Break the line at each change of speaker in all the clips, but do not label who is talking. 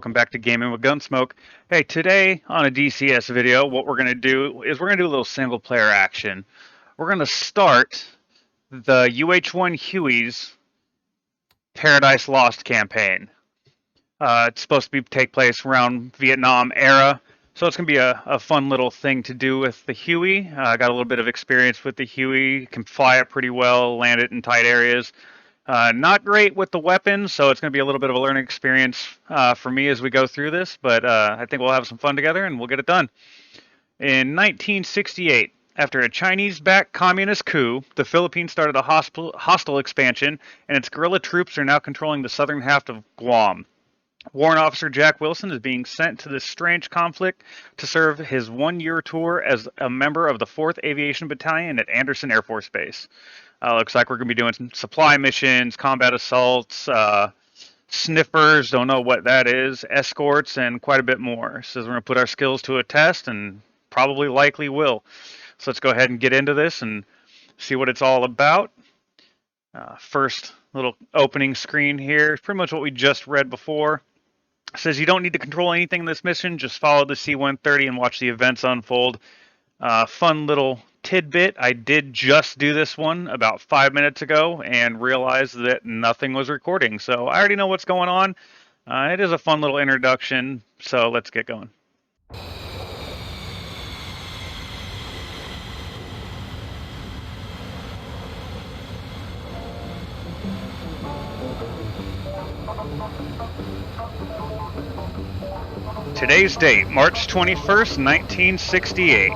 Welcome back to Gaming with GunSmoke. Hey, today on a DCS video, what we're going to do is we're going to do a little single player action. We're going to start the UH-1 Huey's Paradise Lost campaign. It's supposed to take place around Vietnam era, so it's going to be a fun little thing to do with the Huey. I got a little bit of experience with the Huey, can fly it pretty well, land it in tight areas. Not great with the weapons, so it's going to be a little bit of a learning experience for me as we go through this, but I think we'll have some fun together and we'll get it done. In 1968, after a Chinese-backed communist coup, the Philippines started a hostile expansion, and its guerrilla troops are now controlling the southern half of Guam. Warrant Officer Jack Wilson is being sent to this strange conflict to serve his one-year tour as a member of the 4th Aviation Battalion at Andersen Air Force Base. Looks like we're going to be doing some supply missions, combat assaults, sniffers, don't know what that is, escorts, and quite a bit more. So we're going to put our skills to a test and probably likely will. So let's go ahead and get into this and see what it's all about. First little opening screen here, pretty much what we just read before. It says you don't need to control anything in this mission, just follow the C-130 and watch the events unfold. Fun little tidbit, I did just do this one about 5 minutes ago and realized that nothing was recording, so I already know what's going on. It is a fun little introduction, so let's get going. Today's date, March 21st, 1968.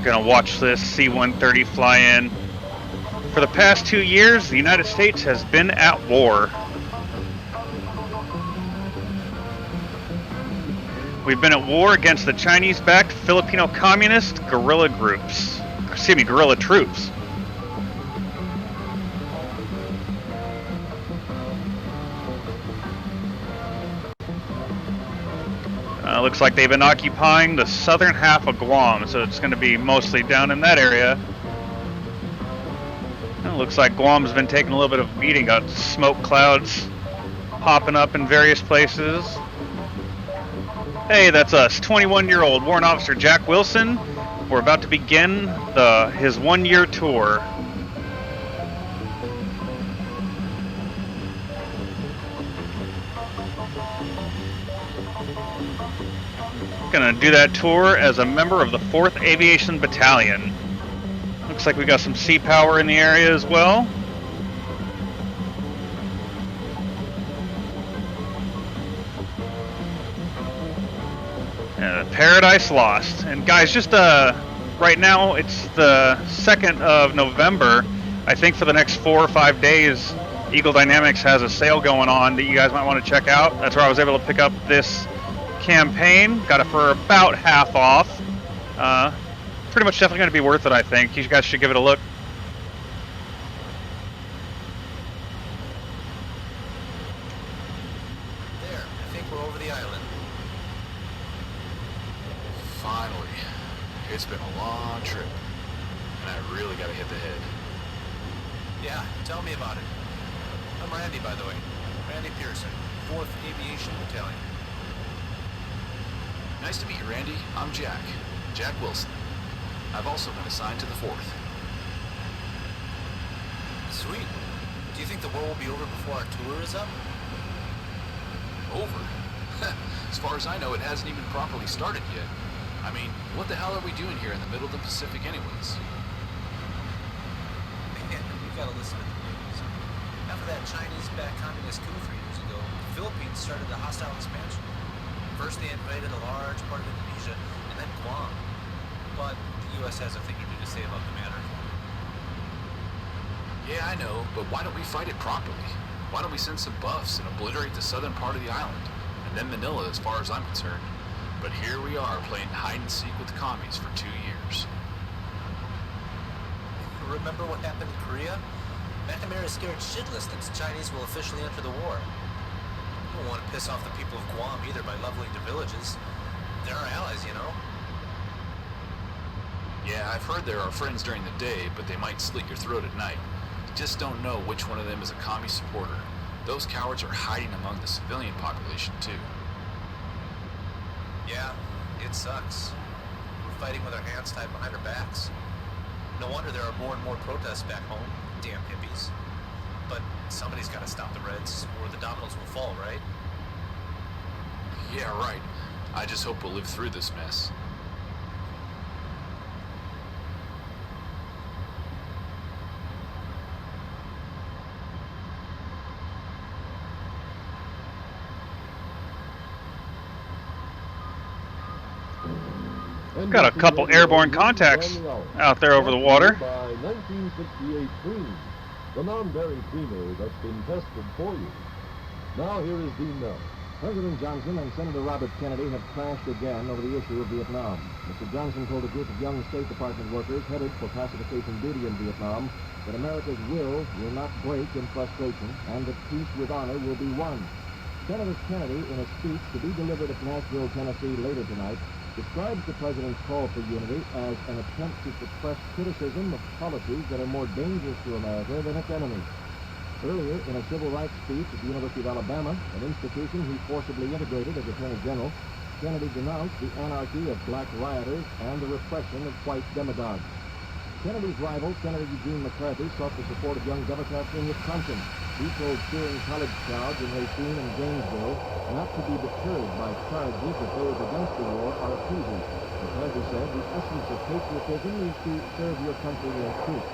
Gonna watch this C-130 fly in. For the past 2 years, the United States has been at war. We've been at war against the Chinese-backed Filipino communist guerrilla troops. Looks like they've been occupying the southern half of Guam, so it's going to be mostly down in that area. It looks like Guam's been taking a little bit of a beating. Got smoke clouds popping up in various places. Hey, that's us, 21-year-old Warrant Officer Jack Wilson. We're about to begin his one-year tour. Gonna do that tour as a member of the 4th Aviation Battalion. Looks like we got some sea power in the area as well. Paradise Lost. And guys, just right now it's the 2nd of November. I think for the next 4 or 5 days, Eagle Dynamics has a sale going on that you guys might want to check out. That's where I was able to pick up this campaign. Got it for about half off. Pretty much definitely going to be worth it, I think. You guys should give it a look.
There, I think we're over the island.
Finally. It's been a long trip, and I really gotta hit the head.
Yeah, tell me about it. I'm Randy, by the way. Randy Pearson, 4th Aviation Battalion.
Nice to meet you, Randy. I'm Jack. Jack Wilson. I've also been assigned to the 4th.
Sweet. Do you think the war will be over before our tour is up?
Over? As far as I know, it hasn't even properly started yet. I mean, what the hell are we doing here in the middle of the Pacific anyways?
Man, you gotta listen to the news. After that Chinese-backed communist coup 3 years ago, the Philippines started a hostile expansion. First they invaded a large part of Indonesia, and then Guam. But the U.S. has a thing or two to say about the matter.
Yeah, I know, but why don't we fight it properly? Why don't we send some buffs and obliterate the southern part of the island? And then Manila, as far as I'm concerned. But here we are, playing hide-and-seek with the commies for 2 years.
Remember what happened in Korea? McNamara is scared shitless that the Chinese will officially enter the war. We don't want to piss off the people of Guam either by leveling their villages. They're our allies, you know?
Yeah, I've heard they're our friends during the day, but they might slit your throat at night. You just don't know which one of them is a commie supporter. Those cowards are hiding among the civilian population, too.
Yeah, it sucks. We're fighting with our hands tied behind our backs. No wonder there are more and more protests back home. Damn hippies. But somebody's got to stop the Reds, or the dominoes will fall, right?
Yeah, right. I just hope we'll live through this mess.
Got a couple airborne contacts out there over the water.
By 1968 cream, the non-dairy creamer that's been tested for you. Now here is Dean Mills.
President Johnson and Senator Robert Kennedy have clashed again over the issue of Vietnam. Mr. Johnson told a group of young State Department workers headed for pacification duty in Vietnam that America's will not break in frustration and that peace with honor will be won. Senator Kennedy, in a speech to be delivered at Nashville, Tennessee later tonight, describes the president's call for unity as an attempt to suppress criticism of policies that are more dangerous to America than its enemies. Earlier, in a civil rights speech at the University of Alabama, an institution he forcibly integrated as Attorney General, Kennedy denounced the anarchy of black rioters and the repression of white demagogues. Kennedy's rival, Senator Eugene McCarthy, sought the support of young Democrats in Wisconsin. He told cheering college crowds in Racine and Gainesville not to be deterred by charges that those against the war are appeasers. McCarthy said the essence of patriotism is to serve your country in truth.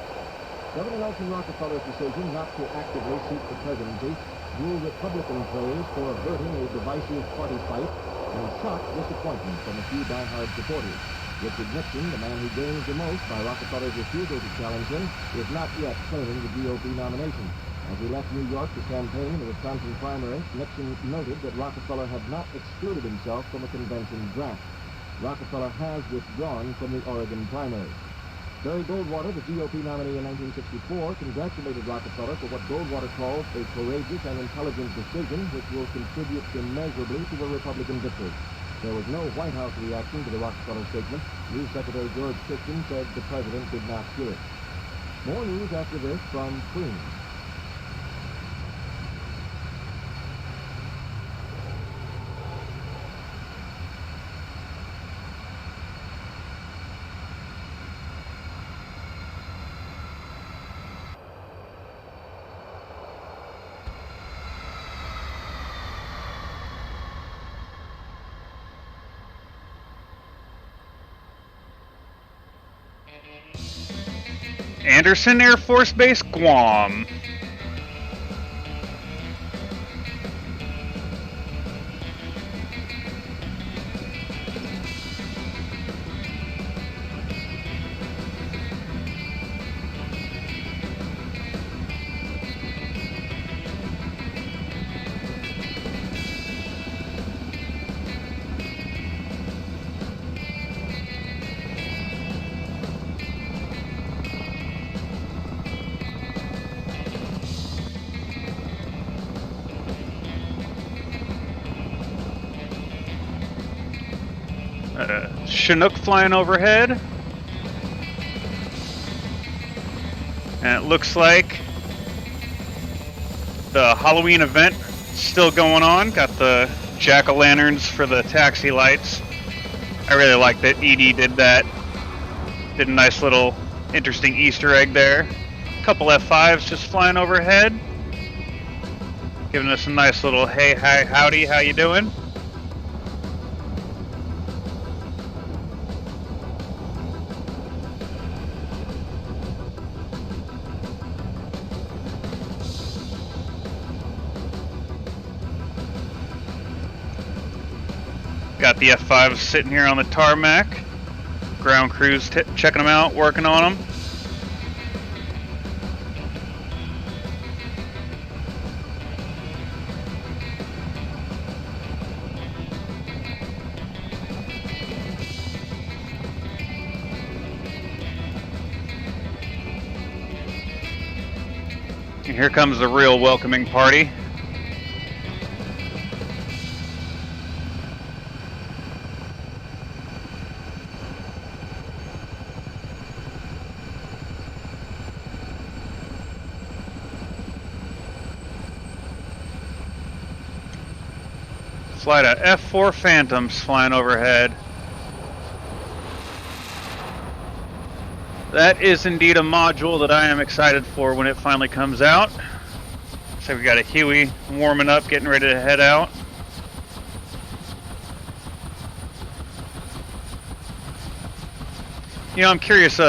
Governor Nelson Rockefeller's decision not to actively seek the presidency drew Republican praise for averting a divisive party fight and shocked disappointment from a few diehard supporters. Richard Nixon, the man who gains the most by Rockefeller's refusal to challenge him, is not yet claiming the GOP nomination. As he left New York to campaign in the Wisconsin primary, Nixon noted that Rockefeller had not excluded himself from a convention draft. Rockefeller has withdrawn from the Oregon primary. Barry Goldwater, the GOP nominee in 1964, congratulated Rockefeller for what Goldwater calls a courageous and intelligent decision which will contribute immeasurably to a Republican victory. There was no White House reaction to the Rockefeller statement. News Secretary George Christian said the president did not hear it. More news after this from Queens.
Anderson Air Force Base, Guam. Chinook flying overhead. And it looks like the Halloween event still going on. Got the jack-o'-lanterns for the taxi lights. I really like that Edie did that. Did a nice little interesting Easter egg there. Couple F5s just flying overhead. Giving us a nice little hey, hi, howdy, how you doing? Got the F5s sitting here on the tarmac. Ground crews checking them out, working on them. And here comes the real welcoming party. Flight of F4 Phantoms flying overhead. That is indeed a module that I am excited for when it finally comes out. So we got a Huey warming up, getting ready to head out. You know, I'm curious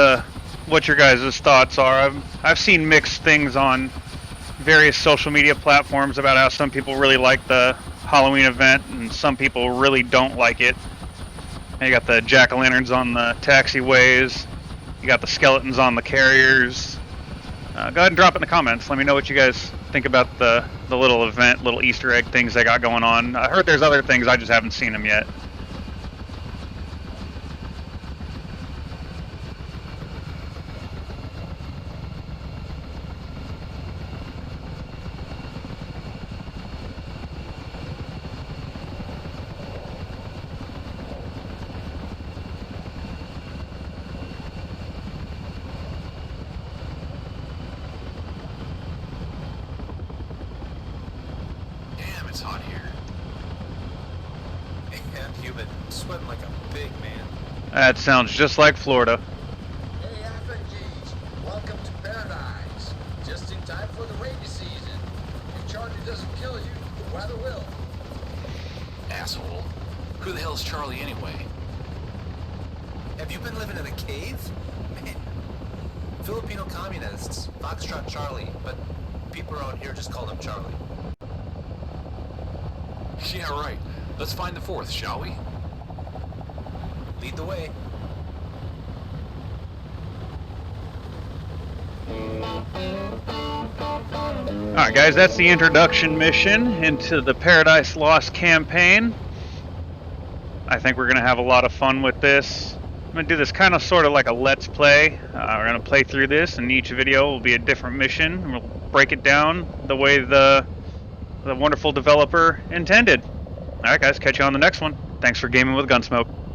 what your guys' thoughts are. I've seen mixed things on various social media platforms about how some people really like the Halloween event and some people really don't like it. And you got the jack-o'-lanterns on the taxiways. You got the skeletons on the carriers. Go ahead and drop it in the comments. Let me know what you guys think about the little event, little Easter egg things they got going on. I heard there's other things, I just haven't seen them yet.
It's hot here.
And humid, sweating like a big man.
That sounds just like Florida.
Hey, FNGs, welcome to paradise. Just in time for the rainy season. If Charlie doesn't kill you, the weather will.
Asshole. Who the hell's Charlie anyway?
Have you been living in a cave? Man. Filipino communists, Foxtrot Charlie, but people around here just call him Charlie.
Yeah, right. Let's find the fourth, shall we?
Lead the way.
Alright guys, that's the introduction mission into the Paradise Lost campaign. I think we're going to have a lot of fun with this. I'm going to do this kind of sort of like a let's play. We're going to play through this, and each video will be a different mission. And we'll break it down the way the wonderful developer intended. Alright guys, catch you on the next one. Thanks for gaming with GunSmoke.